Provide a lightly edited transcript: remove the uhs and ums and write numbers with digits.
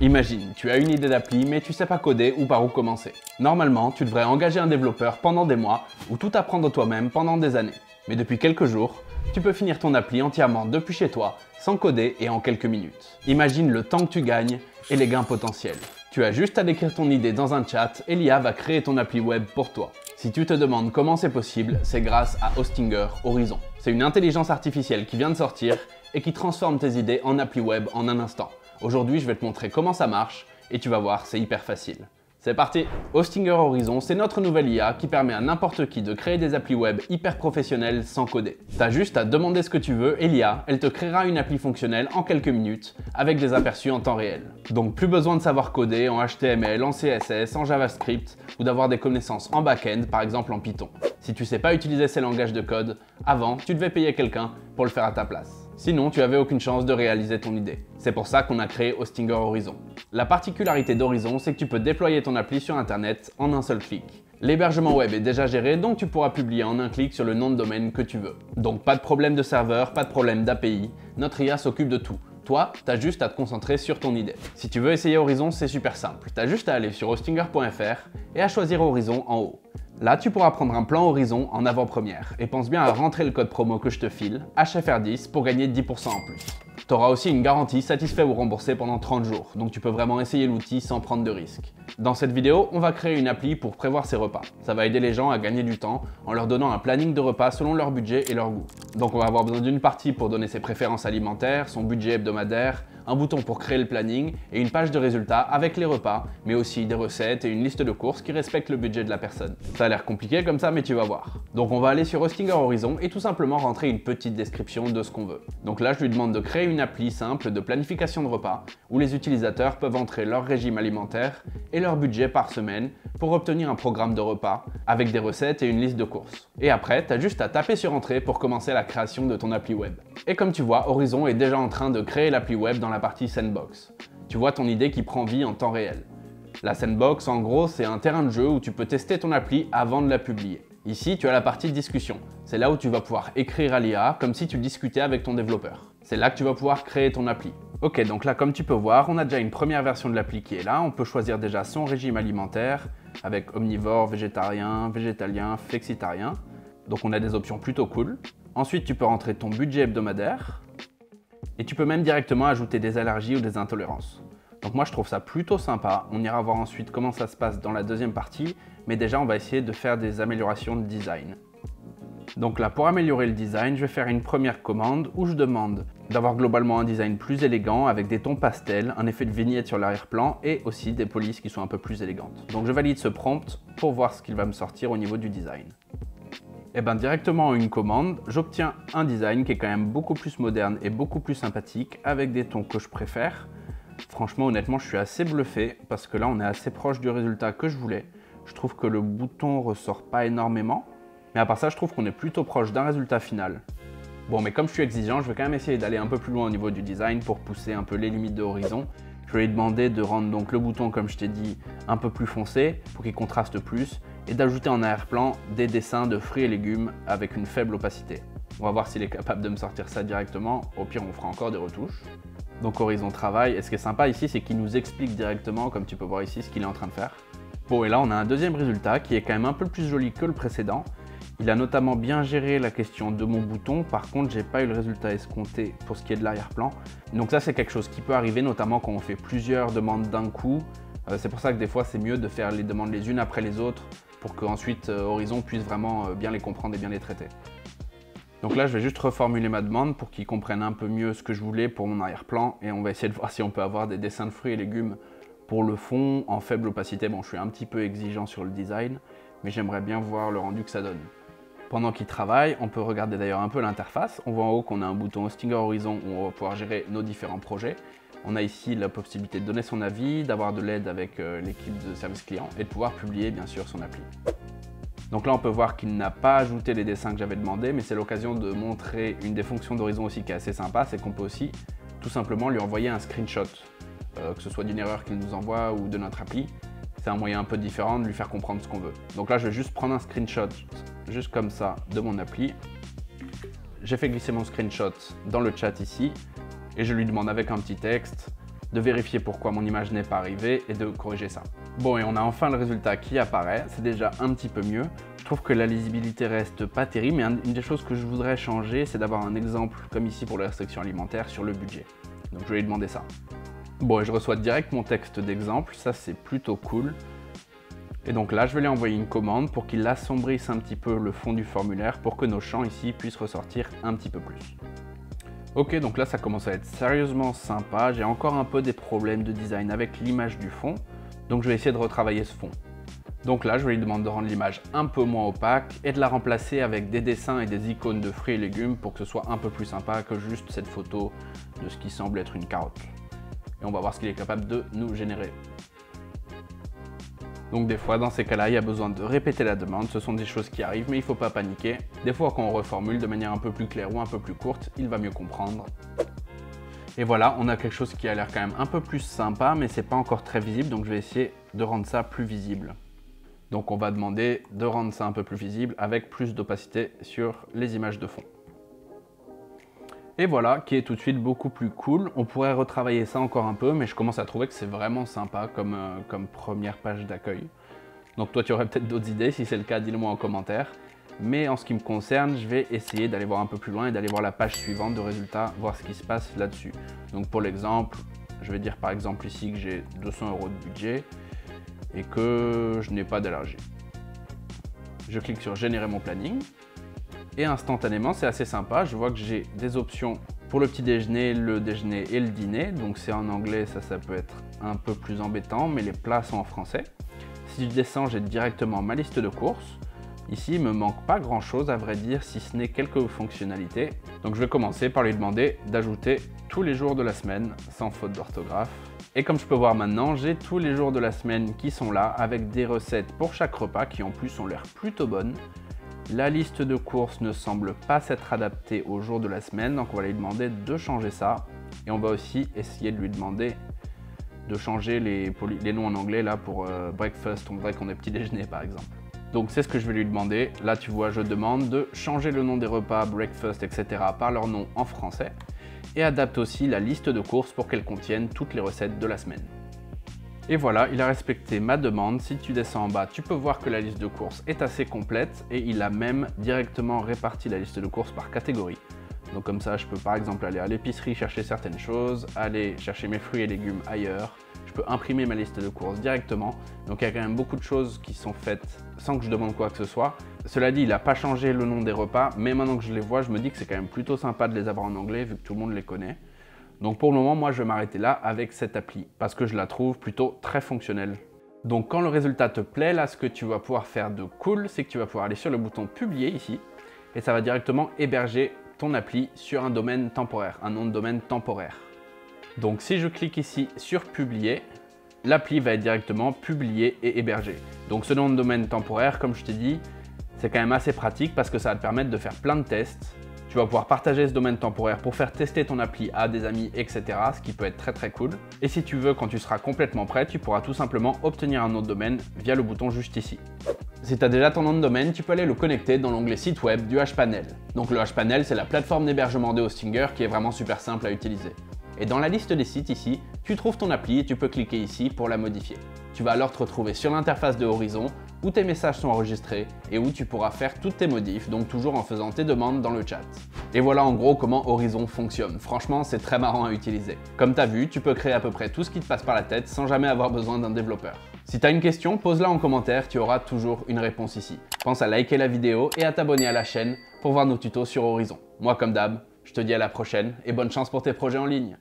Imagine, tu as une idée d'appli mais tu sais pas coder ou par où commencer. Normalement, tu devrais engager un développeur pendant des mois ou tout apprendre toi-même pendant des années. Mais depuis quelques jours, tu peux finir ton appli entièrement depuis chez toi, sans coder et en quelques minutes. Imagine le temps que tu gagnes et les gains potentiels. Tu as juste à décrire ton idée dans un chat et l'IA va créer ton appli web pour toi. Si tu te demandes comment c'est possible, c'est grâce à Hostinger Horizon. C'est une intelligence artificielle qui vient de sortir et qui transforme tes idées en appli web en un instant. Aujourd'hui, je vais te montrer comment ça marche et tu vas voir, c'est hyper facile. C'est parti! Hostinger Horizon, c'est notre nouvelle IA qui permet à n'importe qui de créer des applis web hyper professionnelles sans coder. T'as juste à demander ce que tu veux et l'IA, elle te créera une appli fonctionnelle en quelques minutes avec des aperçus en temps réel. Donc plus besoin de savoir coder en HTML, en CSS, en JavaScript ou d'avoir des connaissances en back-end, par exemple en Python. Si tu sais pas utiliser ces langages de code, avant, tu devais payer quelqu'un pour le faire à ta place. Sinon, tu avais aucune chance de réaliser ton idée. C'est pour ça qu'on a créé Hostinger Horizon. La particularité d'Horizon, c'est que tu peux déployer ton appli sur Internet en un seul clic. L'hébergement web est déjà géré, donc tu pourras publier en un clic sur le nom de domaine que tu veux. Donc pas de problème de serveur, pas de problème d'API, notre IA s'occupe de tout. Toi, t'as juste à te concentrer sur ton idée. Si tu veux essayer Horizon, c'est super simple. T'as juste à aller sur hostinger.fr et à choisir Horizon en haut. Là, tu pourras prendre un plan Horizon en avant-première et pense bien à rentrer le code promo que je te file, HFR10, pour gagner 10% en plus. Tu auras aussi une garantie satisfait ou remboursé pendant 30 jours, donc tu peux vraiment essayer l'outil sans prendre de risques. Dans cette vidéo, on va créer une appli pour prévoir ses repas. Ça va aider les gens à gagner du temps en leur donnant un planning de repas selon leur budget et leur goût. Donc on va avoir besoin d'une partie pour donner ses préférences alimentaires, son budget hebdomadaire, un bouton pour créer le planning et une page de résultats avec les repas, mais aussi des recettes et une liste de courses qui respectent le budget de la personne. Ça a l'air compliqué comme ça, mais tu vas voir. Donc on va aller sur Hostinger Horizon et tout simplement rentrer une petite description de ce qu'on veut. Donc là, je lui demande de créer une appli simple de planification de repas où les utilisateurs peuvent entrer leur régime alimentaire et leur budget par semaine pour obtenir un programme de repas avec des recettes et une liste de courses. Et après, tu as juste à taper sur Entrée pour commencer la création de ton appli web. Et comme tu vois, Horizon est déjà en train de créer l'appli web dans la partie Sandbox. Tu vois ton idée qui prend vie en temps réel. La Sandbox, en gros, c'est un terrain de jeu où tu peux tester ton appli avant de la publier. Ici, tu as la partie discussion. C'est là où tu vas pouvoir écrire à l'IA comme si tu discutais avec ton développeur. C'est là que tu vas pouvoir créer ton appli. Ok, donc là, comme tu peux voir, on a déjà une première version de l'appli qui est là. On peut choisir déjà son régime alimentaire avec omnivore, végétarien, végétalien, flexitarien. Donc on a des options plutôt cool. Ensuite, tu peux rentrer ton budget hebdomadaire. Et tu peux même directement ajouter des allergies ou des intolérances. Donc moi je trouve ça plutôt sympa, on ira voir ensuite comment ça se passe dans la deuxième partie, mais déjà on va essayer de faire des améliorations de design. Donc là pour améliorer le design, je vais faire une première commande où je demande d'avoir globalement un design plus élégant avec des tons pastels, un effet de vignette sur l'arrière-plan et aussi des polices qui sont un peu plus élégantes. Donc je valide ce prompt pour voir ce qu'il va me sortir au niveau du design. Et bien directement en une commande, j'obtiens un design qui est quand même beaucoup plus moderne et beaucoup plus sympathique avec des tons que je préfère. Franchement, honnêtement, je suis assez bluffé parce que là, on est assez proche du résultat que je voulais. Je trouve que le bouton ressort pas énormément, mais à part ça, je trouve qu'on est plutôt proche d'un résultat final. Bon, mais comme je suis exigeant, je vais quand même essayer d'aller un peu plus loin au niveau du design pour pousser un peu les limites de Horizon. Je vais lui demander de rendre donc le bouton, comme je t'ai dit, un peu plus foncé pour qu'il contraste plus et d'ajouter en arrière-plan des dessins de fruits et légumes avec une faible opacité. On va voir s'il est capable de me sortir ça directement. Au pire, on fera encore des retouches. Donc Horizon travaille, et ce qui est sympa ici, c'est qu'il nous explique directement, comme tu peux voir ici, ce qu'il est en train de faire. Bon, et là on a un deuxième résultat qui est quand même un peu plus joli que le précédent. Il a notamment bien géré la question de mon bouton, par contre j'ai pas eu le résultat escompté pour ce qui est de l'arrière-plan. Donc ça c'est quelque chose qui peut arriver, notamment quand on fait plusieurs demandes d'un coup. C'est pour ça que des fois c'est mieux de faire les demandes les unes après les autres, pour qu'ensuite Horizon puisse vraiment bien les comprendre et bien les traiter. Donc là, je vais juste reformuler ma demande pour qu'ils comprennent un peu mieux ce que je voulais pour mon arrière-plan et on va essayer de voir si on peut avoir des dessins de fruits et légumes pour le fond en faible opacité. Bon, je suis un petit peu exigeant sur le design, mais j'aimerais bien voir le rendu que ça donne. Pendant qu'il travaille, on peut regarder d'ailleurs un peu l'interface. On voit en haut qu'on a un bouton Hostinger Horizon où on va pouvoir gérer nos différents projets. On a ici la possibilité de donner son avis, d'avoir de l'aide avec l'équipe de service client et de pouvoir publier bien sûr son appli. Donc là, on peut voir qu'il n'a pas ajouté les dessins que j'avais demandé, mais c'est l'occasion de montrer une des fonctions d'Horizon aussi qui est assez sympa, c'est qu'on peut aussi tout simplement lui envoyer un screenshot, que ce soit d'une erreur qu'il nous envoie ou de notre appli. C'est un moyen un peu différent de lui faire comprendre ce qu'on veut. Donc là, je vais juste prendre un screenshot, juste comme ça, de mon appli. J'ai fait glisser mon screenshot dans le chat ici, et je lui demande avec un petit texte de vérifier pourquoi mon image n'est pas arrivée et de corriger ça. Bon, et on a enfin le résultat qui apparaît, c'est déjà un petit peu mieux. Je trouve que la lisibilité reste pas terrible, mais une des choses que je voudrais changer, c'est d'avoir un exemple, comme ici pour les restrictions alimentaires, sur le budget. Donc je vais lui demander ça. Bon, et je reçois direct mon texte d'exemple, ça c'est plutôt cool. Et donc là, je vais lui envoyer une commande pour qu'il assombrisse un petit peu le fond du formulaire pour que nos champs ici puissent ressortir un petit peu plus. Ok, donc là, ça commence à être sérieusement sympa. J'ai encore un peu des problèmes de design avec l'image du fond, donc je vais essayer de retravailler ce fond. Donc là, je vais lui demander de rendre l'image un peu moins opaque et de la remplacer avec des dessins et des icônes de fruits et légumes pour que ce soit un peu plus sympa que juste cette photo de ce qui semble être une carotte. Et on va voir ce qu'il est capable de nous générer. Donc des fois, dans ces cas-là, il y a besoin de répéter la demande. Ce sont des choses qui arrivent, mais il ne faut pas paniquer. Des fois, quand on reformule de manière un peu plus claire ou un peu plus courte, il va mieux comprendre. Et voilà, on a quelque chose qui a l'air quand même un peu plus sympa, mais c'est pas encore très visible, donc je vais essayer de rendre ça plus visible. Donc on va demander de rendre ça un peu plus visible avec plus d'opacité sur les images de fond. Et voilà, qui est tout de suite beaucoup plus cool. On pourrait retravailler ça encore un peu, mais je commence à trouver que c'est vraiment sympa comme première page d'accueil. Donc toi, tu aurais peut-être d'autres idées. Si c'est le cas, dis-le moi en commentaire. Mais en ce qui me concerne, je vais essayer d'aller voir un peu plus loin et d'aller voir la page suivante de résultats, voir ce qui se passe là-dessus. Donc pour l'exemple, je vais dire par exemple ici que j'ai 200 € de budget et que je n'ai pas d'allergie. Je clique sur générer mon planning. Et instantanément, c'est assez sympa, je vois que j'ai des options pour le petit déjeuner, le déjeuner et le dîner. Donc c'est en anglais, ça peut être un peu plus embêtant, mais les plats sont en français. Si je descends, j'ai directement ma liste de courses. Ici, il ne me manque pas grand chose à vrai dire, si ce n'est quelques fonctionnalités. Donc je vais commencer par lui demander d'ajouter tous les jours de la semaine, sans faute d'orthographe. Et comme je peux voir maintenant, j'ai tous les jours de la semaine qui sont là, avec des recettes pour chaque repas qui en plus ont l'air plutôt bonnes. La liste de courses ne semble pas s'être adaptée au jour de la semaine, donc on va lui demander de changer ça. Et on va aussi essayer de lui demander de changer les noms en anglais là pour breakfast, on voudrait qu'on ait petit déjeuner par exemple. Donc c'est ce que je vais lui demander. Là tu vois, je demande de changer le nom des repas, breakfast, etc. par leur nom en français. Et adapte aussi la liste de courses pour qu'elle contienne toutes les recettes de la semaine. Et voilà, il a respecté ma demande. Si tu descends en bas, tu peux voir que la liste de courses est assez complète et il a même directement réparti la liste de courses par catégorie. Donc comme ça, je peux par exemple aller à l'épicerie chercher certaines choses, aller chercher mes fruits et légumes ailleurs. Je peux imprimer ma liste de courses directement. Donc il y a quand même beaucoup de choses qui sont faites sans que je demande quoi que ce soit. Cela dit, il n'a pas changé le nom des repas, mais maintenant que je les vois, je me dis que c'est quand même plutôt sympa de les avoir en anglais vu que tout le monde les connaît. Donc pour le moment, moi je vais m'arrêter là avec cette appli parce que je la trouve plutôt très fonctionnelle. Donc quand le résultat te plaît, là ce que tu vas pouvoir faire de cool, c'est que tu vas pouvoir aller sur le bouton publier ici et ça va directement héberger ton appli sur un domaine temporaire, un nom de domaine temporaire. Donc si je clique ici sur publier, l'appli va être directement publiée et hébergée. Donc ce nom de domaine temporaire, comme je t'ai dit, c'est quand même assez pratique parce que ça va te permettre de faire plein de tests. Tu vas pouvoir partager ce domaine temporaire pour faire tester ton appli à des amis, etc. Ce qui peut être très cool. Et si tu veux, quand tu seras complètement prêt, tu pourras tout simplement obtenir un nom de domaine via le bouton juste ici. Si tu as déjà ton nom de domaine, tu peux aller le connecter dans l'onglet site web du hPanel. Donc le hPanel, c'est la plateforme d'hébergement de Hostinger qui est vraiment super simple à utiliser. Et dans la liste des sites ici, tu trouves ton appli et tu peux cliquer ici pour la modifier. Tu vas alors te retrouver sur l'interface de Horizon où tes messages sont enregistrés et où tu pourras faire toutes tes modifs, donc toujours en faisant tes demandes dans le chat. Et voilà en gros comment Horizon fonctionne. Franchement, c'est très marrant à utiliser. Comme tu as vu, tu peux créer à peu près tout ce qui te passe par la tête sans jamais avoir besoin d'un développeur. Si tu as une question, pose-la en commentaire, tu auras toujours une réponse ici. Pense à liker la vidéo et à t'abonner à la chaîne pour voir nos tutos sur Horizon. Moi comme d'hab, je te dis à la prochaine et bonne chance pour tes projets en ligne.